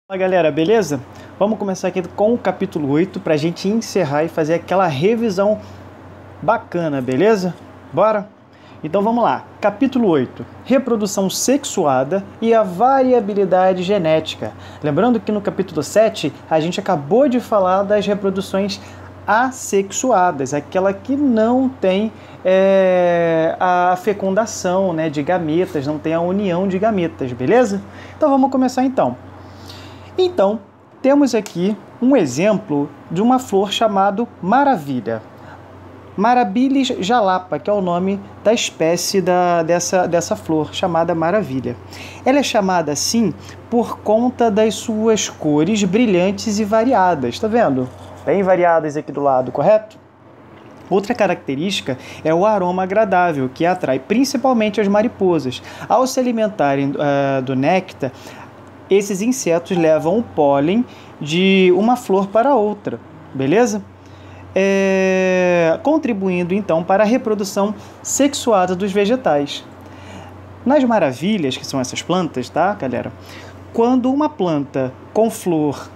Fala galera, beleza? Vamos começar aqui com o capítulo 8 para a gente encerrar e fazer aquela revisão bacana, beleza? Bora? Então vamos lá, capítulo 8, reprodução sexuada e a variabilidade genética. Lembrando que no capítulo 7 a gente acabou de falar das reproduções assexuadas, aquela que não tem a fecundação, né, de gametas, não tem a união de gametas, beleza? Então vamos começar então. Então, temos aqui um exemplo de uma flor chamada Maravilha. Marabilis jalapa, que é o nome da espécie dessa flor, chamada Maravilha. Ela é chamada assim por conta das suas cores brilhantes e variadas, tá vendo? Bem variadas aqui do lado, correto? Outra característica é o aroma agradável, que atrai principalmente as mariposas. Ao se alimentarem do néctar, esses insetos levam o pólen de uma flor para outra, beleza? Contribuindo então para a reprodução sexuada dos vegetais. Nas maravilhas, que são essas plantas, tá, galera? Quando uma planta com flor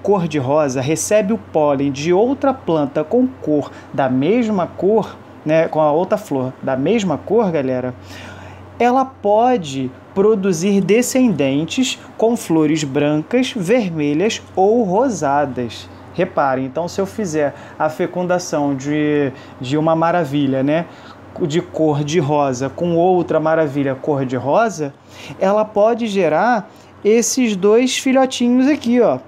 cor-de-rosa recebe o pólen de outra planta com cor da mesma cor, né, com a outra flor da mesma cor, galera, ela pode produzir descendentes com flores brancas, vermelhas ou rosadas. Reparem, então se eu fizer a fecundação de uma maravilha, né, de cor de rosa com outra maravilha cor de rosa, ela pode gerar esses dois filhotinhos aqui, ó.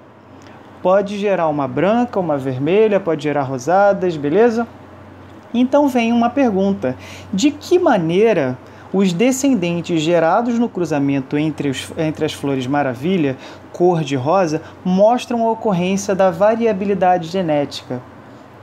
Pode gerar uma branca, uma vermelha, pode gerar rosadas, beleza? Então vem uma pergunta: de que maneira os descendentes gerados no cruzamento entre as flores maravilha, cor-de-rosa, mostram a ocorrência da variabilidade genética?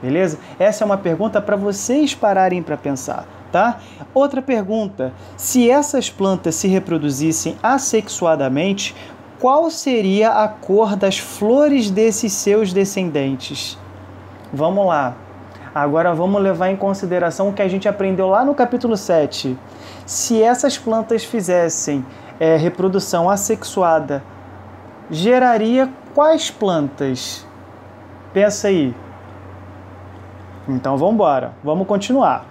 Beleza? Essa é uma pergunta para vocês pararem para pensar, tá? Outra pergunta: se essas plantas se reproduzissem assexuadamente, qual seria a cor das flores desses seus descendentes? Vamos lá. Agora vamos levar em consideração o que a gente aprendeu lá no capítulo 7. Se essas plantas fizessem reprodução assexuada, geraria quais plantas? Pensa aí. Então vamos embora, vamos continuar.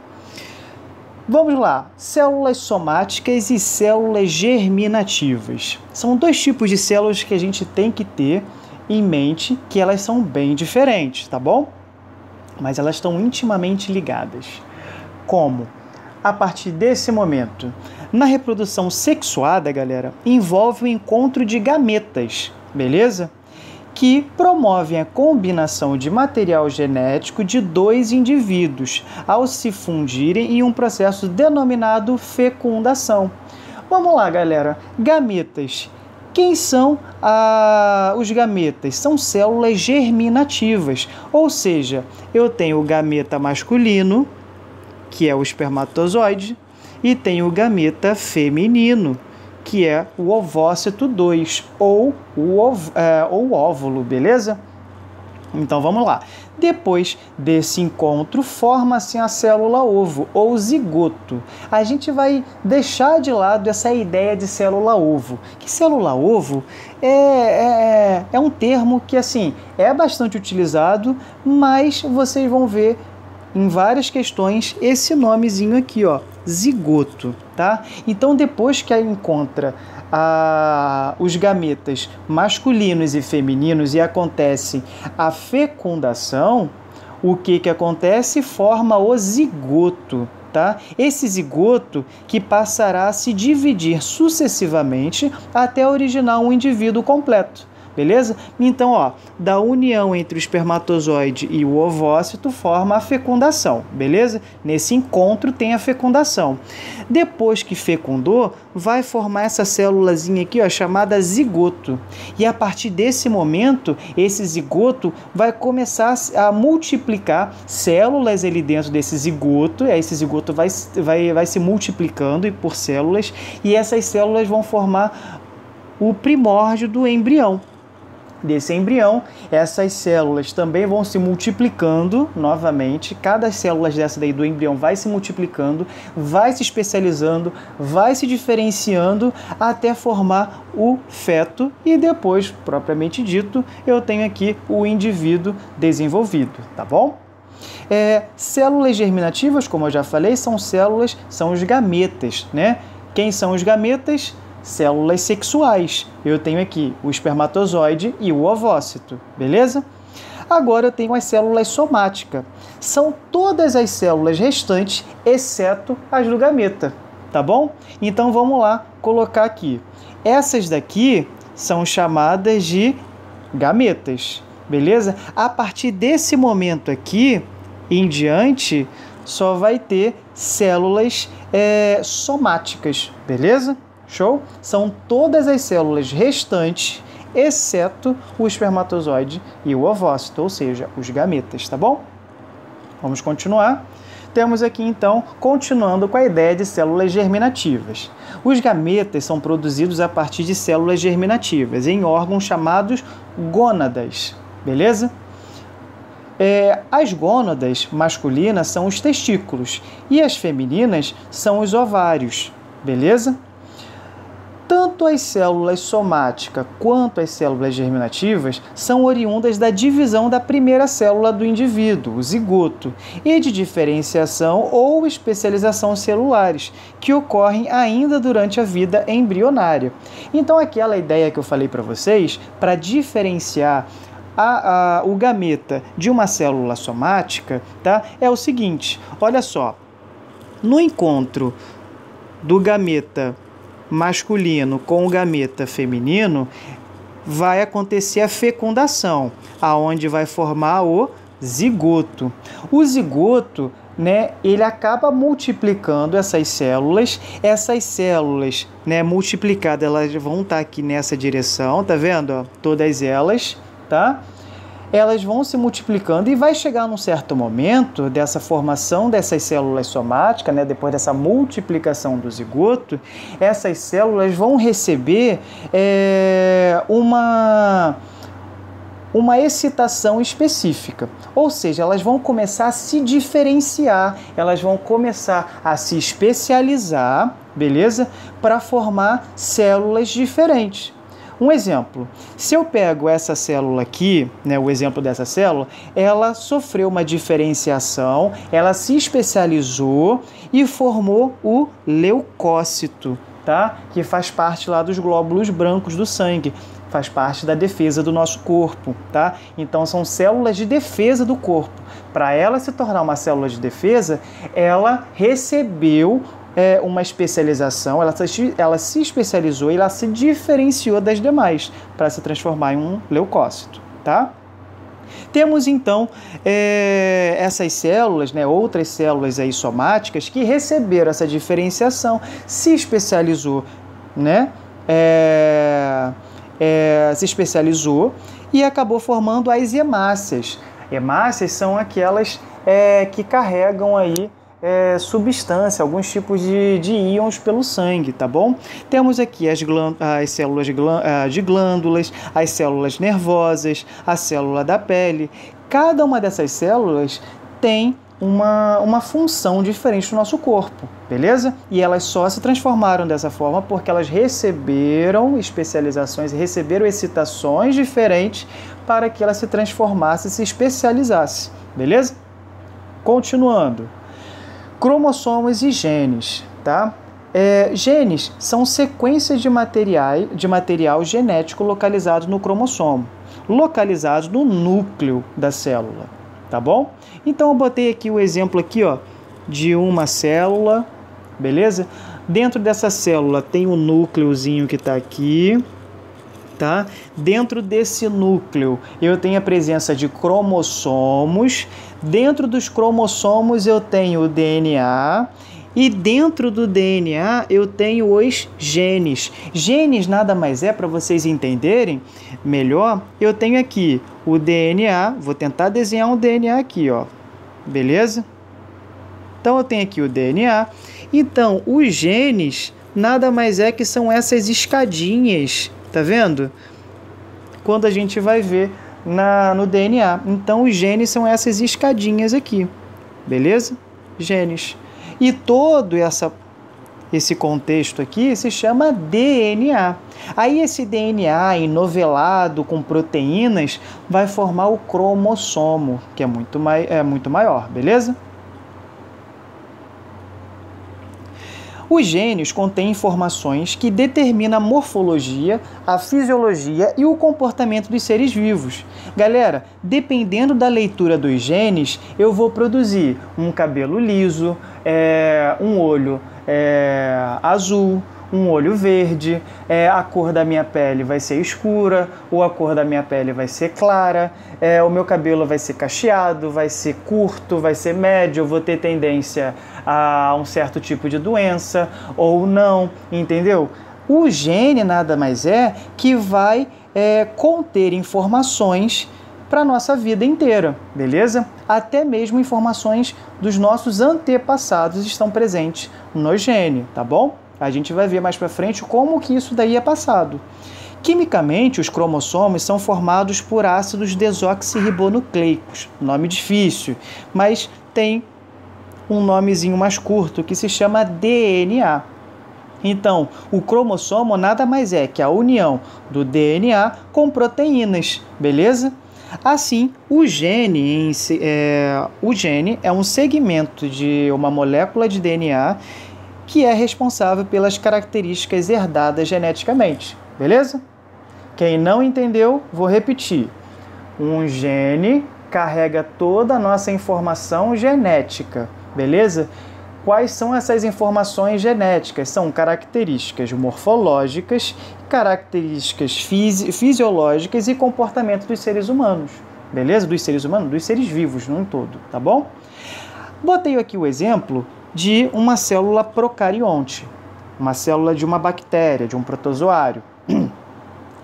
Vamos lá, células somáticas e células germinativas. São dois tipos de células que a gente tem que ter em mente, que elas são bem diferentes, tá bom? Mas elas estão intimamente ligadas. Como? A partir desse momento, na reprodução sexuada, galera, envolve o encontro de gametas, beleza? Que promovem a combinação de material genético de dois indivíduos ao se fundirem em um processo denominado fecundação. Vamos lá, galera. Gametas. Quem são os gametas? São células germinativas, ou seja, eu tenho o gameta masculino, que é o espermatozoide, e tenho o gameta feminino, que é o ovócito 2, ou o óvulo, beleza? Então vamos lá. Depois desse encontro, forma-se a célula ovo, ou zigoto. A gente vai deixar de lado essa ideia de célula ovo. Que célula ovo é um termo que assim é bastante utilizado, mas vocês vão ver em várias questões esse nomezinho aqui, ó, zigoto, tá? Então depois que encontra os gametas masculinos e femininos e acontece a fecundação, o que acontece? Forma o zigoto, tá? Esse zigoto que passará a se dividir sucessivamente até originar um indivíduo completo. Beleza? Então, ó, da união entre o espermatozoide e o ovócito forma a fecundação, beleza? Nesse encontro tem a fecundação. Depois que fecundou, vai formar essa célulazinha aqui, ó, chamada zigoto. E a partir desse momento, esse zigoto vai começar a multiplicar células ali dentro desse zigoto. Aí esse zigoto vai se multiplicando por células, e essas células vão formar o primórdio do embrião. desse embrião, essas células também vão se multiplicando novamente. Cada célula dessa daí do embrião vai se multiplicando, vai se especializando, vai se diferenciando até formar o feto e depois, propriamente dito, eu tenho aqui o indivíduo desenvolvido, tá bom? Células germinativas, como eu já falei, são os gametas, né? Quem são os gametas? Células sexuais. Eu tenho aqui o espermatozoide e o ovócito, beleza? Agora eu tenho as células somáticas. São todas as células restantes, exceto as do gameta, tá bom? Então vamos lá colocar aqui. Essas daqui são chamadas de gametas, beleza? A partir desse momento aqui em diante, só vai ter células somáticas, beleza? Show? São todas as células restantes, exceto o espermatozoide e o ovócito, ou seja, os gametas, tá bom? Vamos continuar. Temos aqui, então, continuando com a ideia de células germinativas. Os gametas são produzidos a partir de células germinativas, em órgãos chamados gônadas, beleza? As gônadas masculinas são os testículos e as femininas são os ovários, beleza? Tanto as células somáticas quanto as células germinativas são oriundas da divisão da primeira célula do indivíduo, o zigoto, e de diferenciação ou especialização celulares, que ocorrem ainda durante a vida embrionária. Então, aquela ideia que eu falei para vocês, para diferenciar o gameta de uma célula somática, tá? É o seguinte, olha só, no encontro do gameta masculino com o gameta feminino, vai acontecer a fecundação, aonde vai formar o zigoto. O zigoto, né, ele acaba multiplicando essas células, né, multiplicadas, elas vão estar aqui nessa direção, tá vendo? Ó, todas elas, tá? Elas vão se multiplicando e vai chegar num certo momento dessa formação dessas células somáticas, né, depois dessa multiplicação do zigoto, essas células vão receber uma excitação específica, ou seja, elas vão começar a se diferenciar, elas vão começar a se especializar, beleza? Para formar células diferentes. Um exemplo, se eu pego essa célula aqui, né, o exemplo dessa célula, ela sofreu uma diferenciação, ela se especializou e formou o leucócito, tá? Que faz parte lá dos glóbulos brancos do sangue, faz parte da defesa do nosso corpo, tá? Então são células de defesa do corpo. Para ela se tornar uma célula de defesa, ela recebeu uma especialização, ela se especializou e ela se diferenciou das demais para se transformar em um leucócito, tá? Temos então essas células, né, outras células aí somáticas que receberam essa diferenciação, se especializou, né, se especializou e acabou formando as hemácias. Hemácias são aquelas que carregam aí substância, alguns tipos de íons pelo sangue, tá bom? Temos aqui as células de glândulas, as células nervosas, a célula da pele. Cada uma dessas células tem uma função diferente do nosso corpo, beleza? E elas só se transformaram dessa forma porque elas receberam especializações, receberam excitações diferentes para que ela se transformasse e se especializasse, beleza? Continuando. Cromossomos e genes, tá? Genes são sequências de material genético localizado no cromossomo, localizado no núcleo da célula, tá bom? Então eu botei aqui o exemplo aqui, ó, de uma célula, beleza? Dentro dessa célula tem um núcleozinho que está aqui, tá? Dentro desse núcleo eu tenho a presença de cromossomos. Dentro dos cromossomos eu tenho o DNA e dentro do DNA eu tenho os genes. Genes nada mais é, para vocês entenderem melhor, eu tenho aqui o DNA, vou tentar desenhar um DNA aqui, ó, beleza? Então eu tenho aqui o DNA, então os genes nada mais é que são essas escadinhas, tá vendo? quando a gente vai ver no DNA. Então, os genes são essas escadinhas aqui, beleza? Genes. E todo esse contexto aqui se chama DNA. Aí esse DNA enovelado com proteínas vai formar o cromossomo, que é muito maior, beleza? Os genes contêm informações que determinam a morfologia, a fisiologia e o comportamento dos seres vivos. Galera, dependendo da leitura dos genes, eu vou produzir um cabelo liso, um olho azul, um olho verde, a cor da minha pele vai ser escura, ou a cor da minha pele vai ser clara, o meu cabelo vai ser cacheado, vai ser curto, vai ser médio, eu vou ter tendência a um certo tipo de doença, ou não, entendeu? O gene nada mais é que vai conter informações para a nossa vida inteira, beleza? Até mesmo informações dos nossos antepassados estão presentes no gene, tá bom? A gente vai ver mais para frente como que isso daí é passado. Quimicamente, os cromossomos são formados por ácidos desoxirribonucleicos. Nome difícil, mas tem um nomezinho mais curto que se chama DNA. Então, o cromossomo nada mais é que a união do DNA com proteínas, beleza? Assim, o gene é um segmento de uma molécula de DNA que é responsável pelas características herdadas geneticamente, beleza? Quem não entendeu, vou repetir. Um gene carrega toda a nossa informação genética, beleza? Quais são essas informações genéticas? São características morfológicas, características fisiológicas e comportamento dos seres humanos, beleza? Dos seres humanos, dos seres vivos, num todo, tá bom? Botei aqui o exemplo de uma célula procarionte, uma célula de uma bactéria, de um protozoário.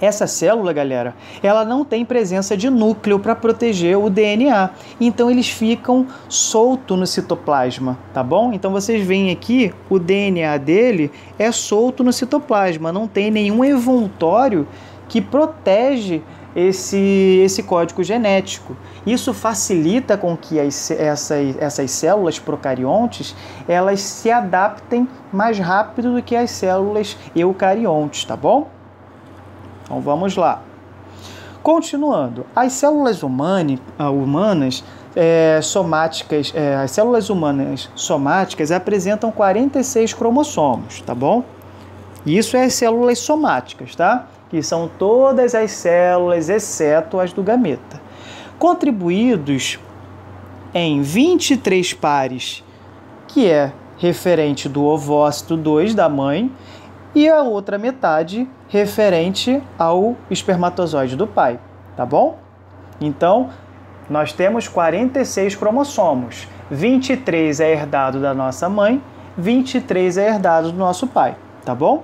Essa célula, galera, ela não tem presença de núcleo para proteger o DNA, então eles ficam soltos no citoplasma, tá bom? Então vocês veem aqui, o DNA dele é solto no citoplasma, não tem nenhum envoltório que protege esse código genético. Isso facilita com que essas células procariontes elas se adaptem mais rápido do que as células eucariontes, tá bom? Então vamos lá. Continuando, as células humanas somáticas, as células humanas somáticas apresentam 46 cromossomos, tá bom? Isso é as células somáticas, tá? Que são todas as células, exceto as do gameta. Contribuídos em 23 pares, que é referente do ovócito 2 da mãe, e a outra metade referente ao espermatozoide do pai, tá bom? Então, nós temos 46 cromossomos, 23 é herdado da nossa mãe, 23 é herdado do nosso pai, tá bom?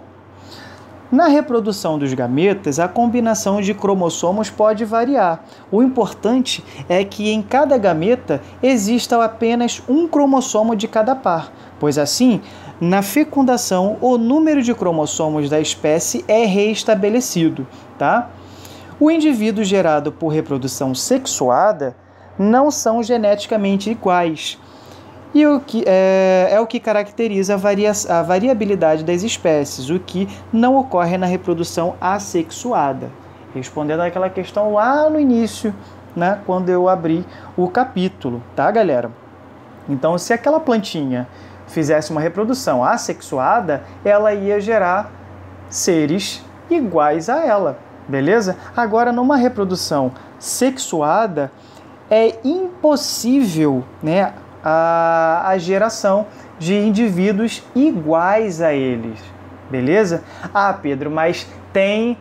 Na reprodução dos gametas, a combinação de cromossomos pode variar. O importante é que em cada gameta exista apenas um cromossomo de cada par, pois assim, na fecundação, o número de cromossomos da espécie é reestabelecido, tá? O indivíduo gerado por reprodução sexuada não são geneticamente iguais, e o que caracteriza a variabilidade das espécies, o que não ocorre na reprodução assexuada. Respondendo àquela questão lá no início, né, quando eu abri o capítulo, tá, galera? Então, se aquela plantinha fizesse uma reprodução assexuada, ela ia gerar seres iguais a ela, beleza? Agora, numa reprodução sexuada, é impossível, né, a geração de indivíduos iguais a eles, beleza? Ah, Pedro, mas tem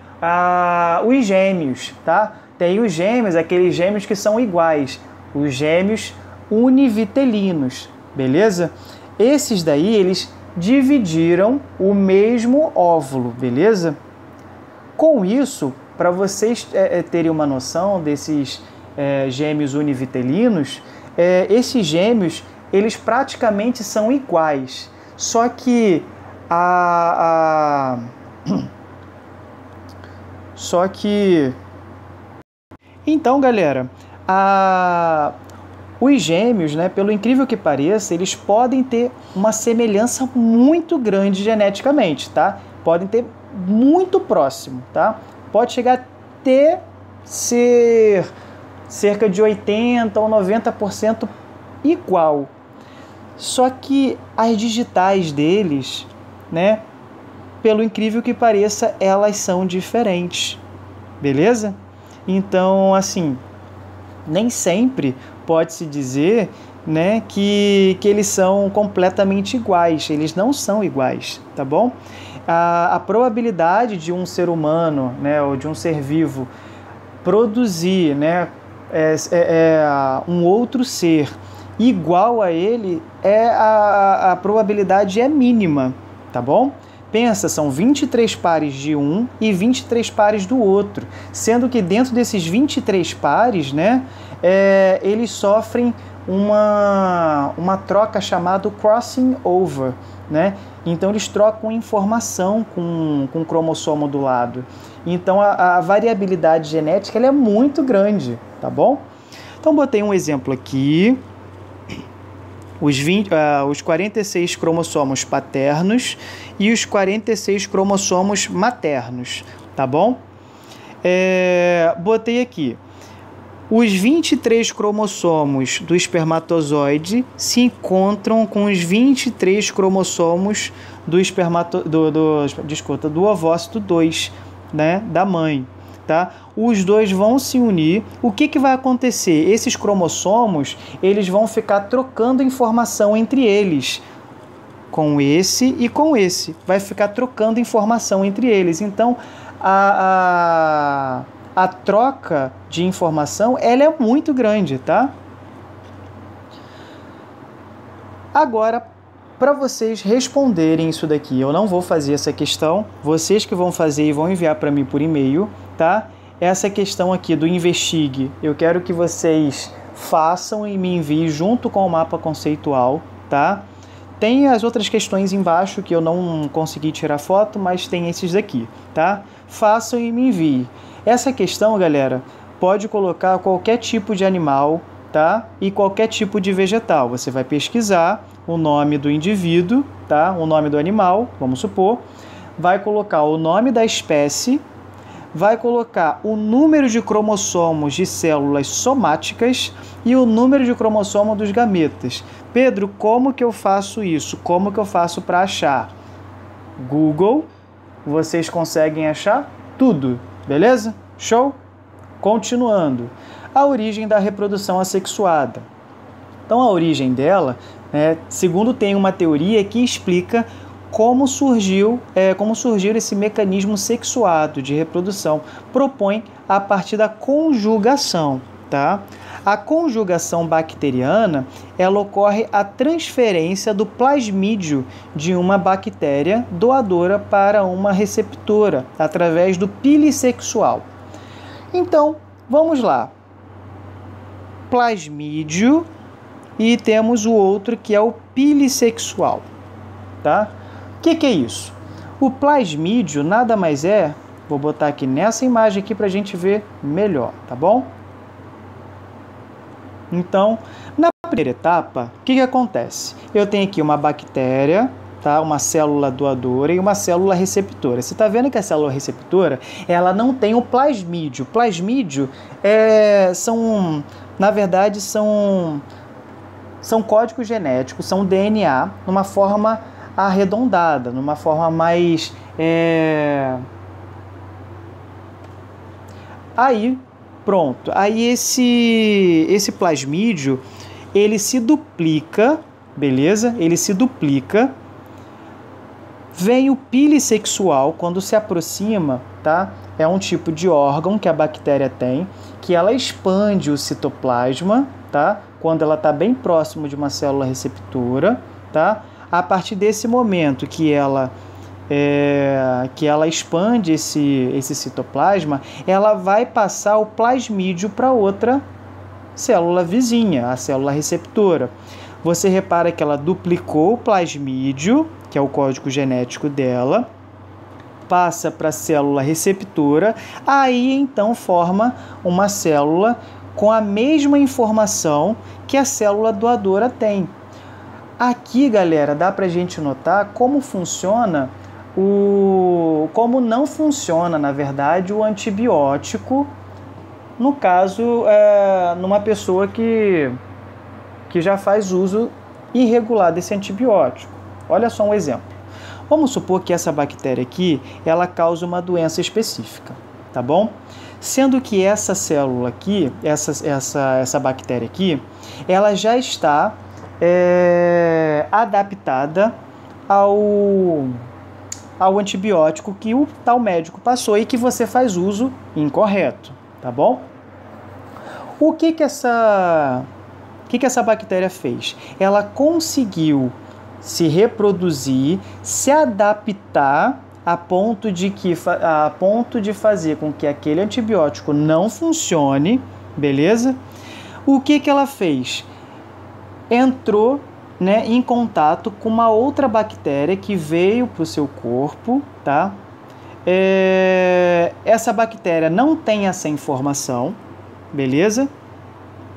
os gêmeos, tá? Tem os gêmeos, aqueles gêmeos que são iguais, os gêmeos univitelinos, beleza? Esses daí, eles dividiram o mesmo óvulo, beleza? Com isso, para vocês terem uma noção desses gêmeos univitelinos, esses gêmeos, eles praticamente são iguais, só que Então, galera, os gêmeos, né, pelo incrível que pareça, eles podem ter uma semelhança muito grande geneticamente, tá? Podem ter muito próximo, tá? Pode chegar até ser cerca de 80% ou 90% igual. Só que as digitais deles, né, pelo incrível que pareça, elas são diferentes, beleza? Então, assim, nem sempre pode-se dizer, né, que eles são completamente iguais. Eles não são iguais, tá bom? A probabilidade de um ser humano, né, ou de um ser vivo produzir, né, um outro ser igual a ele, a probabilidade é mínima, tá bom? Pensa, são 23 pares de um e 23 pares do outro, sendo que dentro desses 23 pares, né, eles sofrem uma troca chamada crossing over, né? Então eles trocam informação com o cromossomo do lado. Então a variabilidade genética ela é muito grande, tá bom? Então botei um exemplo aqui. Os 46 cromossomos paternos e os 46 cromossomos maternos, tá bom? Botei aqui. Os 23 cromossomos do espermatozoide se encontram com os 23 cromossomos do ovócito 2, né, da mãe. Tá? Os dois vão se unir. O que vai acontecer? Esses cromossomos eles vão ficar trocando informação entre eles, com esse e com esse. Vai ficar trocando informação entre eles. Então, a troca de informação ela é muito grande, tá? Agora, para vocês responderem isso daqui, eu não vou fazer essa questão, vocês que vão fazer e vão enviar para mim por e-mail, tá? Essa questão aqui do Investigue, eu quero que vocês façam e me enviem junto com o mapa conceitual, tá? Tem as outras questões embaixo que eu não consegui tirar foto, mas tem esses daqui, tá? Façam e me enviem. Essa questão, galera, pode colocar qualquer tipo de animal, tá? E qualquer tipo de vegetal. Você vai pesquisar o nome do indivíduo, tá? O nome do animal, vamos supor, vai colocar o nome da espécie, vai colocar o número de cromossomos de células somáticas e o número de cromossomo dos gametas. Pedro, como que eu faço isso? Como que eu faço para achar? Google, vocês conseguem achar tudo, beleza? Show? Continuando. A origem da reprodução assexuada. Então, a origem dela, segundo tem uma teoria que explica como surgiu esse mecanismo sexuado de reprodução. Propõe a partir da conjugação, tá? A conjugação bacteriana, ela ocorre a transferência do plasmídio de uma bactéria doadora para uma receptora, através do pilissexual. Então, vamos lá. Plasmídio e temos o outro que é o pilissexual, tá? O que é isso? O plasmídio nada mais é, vou botar aqui nessa imagem aqui para a gente ver melhor, tá bom? Então, na primeira etapa, o que acontece? Eu tenho aqui uma bactéria, tá? Uma célula doadora e uma célula receptora. Você está vendo que a célula receptora, ela não tem o plasmídio. Plasmídio na verdade, são códigos genéticos, são DNA, numa forma arredondada, numa forma mais... Aí, pronto. Aí esse plasmídio, ele se duplica, beleza? Ele se duplica. Vem o pilissexual, quando se aproxima, tá? É um tipo de órgão que a bactéria tem, que ela expande o citoplasma, tá? Quando ela está bem próximo de uma célula receptora, tá? A partir desse momento que ela expande esse citoplasma, ela vai passar o plasmídio para outra célula vizinha, a célula receptora. Você repara que ela duplicou o plasmídio, que é o código genético dela, passa para a célula receptora, aí então forma uma célula com a mesma informação que a célula doadora tem. Aqui, galera, dá para a gente notar como funciona como não funciona, na verdade, o antibiótico, no caso, numa pessoa que já faz uso irregular desse antibiótico. Olha só um exemplo. Vamos supor que essa bactéria aqui, ela causa uma doença específica, tá bom? Sendo que essa célula aqui, essa bactéria aqui, ela já está adaptada ao antibiótico que o tal médico passou e que você faz uso incorreto, tá bom? O que essa bactéria fez? Ela conseguiu se reproduzir, se adaptar a ponto de fazer com que aquele antibiótico não funcione, beleza? O que ela fez? Entrou, né, em contato com uma outra bactéria que veio para o seu corpo, tá? Essa bactéria não tem essa informação, beleza?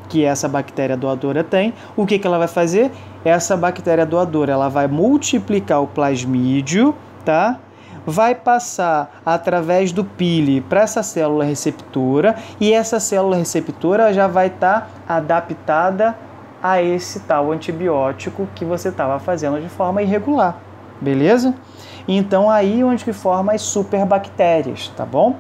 Que essa bactéria doadora tem. O que ela vai fazer? Essa bactéria doadora, ela vai multiplicar o plasmídio, tá? Vai passar através do pile para essa célula receptora e essa célula receptora já vai estar adaptada a esse tal antibiótico que você estava fazendo de forma irregular, beleza? Então aí onde que forma as superbactérias, tá bom?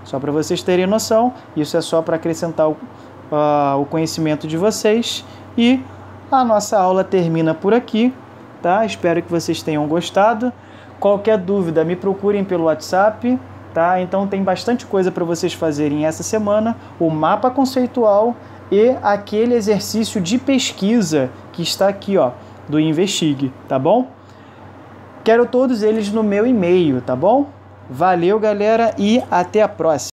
Só para vocês terem noção, isso é só para acrescentar o conhecimento de vocês e a nossa aula termina por aqui, tá? Espero que vocês tenham gostado. Qualquer dúvida, me procurem pelo WhatsApp, tá? Então tem bastante coisa para vocês fazerem essa semana, o mapa conceitual e aquele exercício de pesquisa que está aqui, ó, do Investigue, tá bom? Quero todos eles no meu e-mail, tá bom? Valeu, galera, e até a próxima!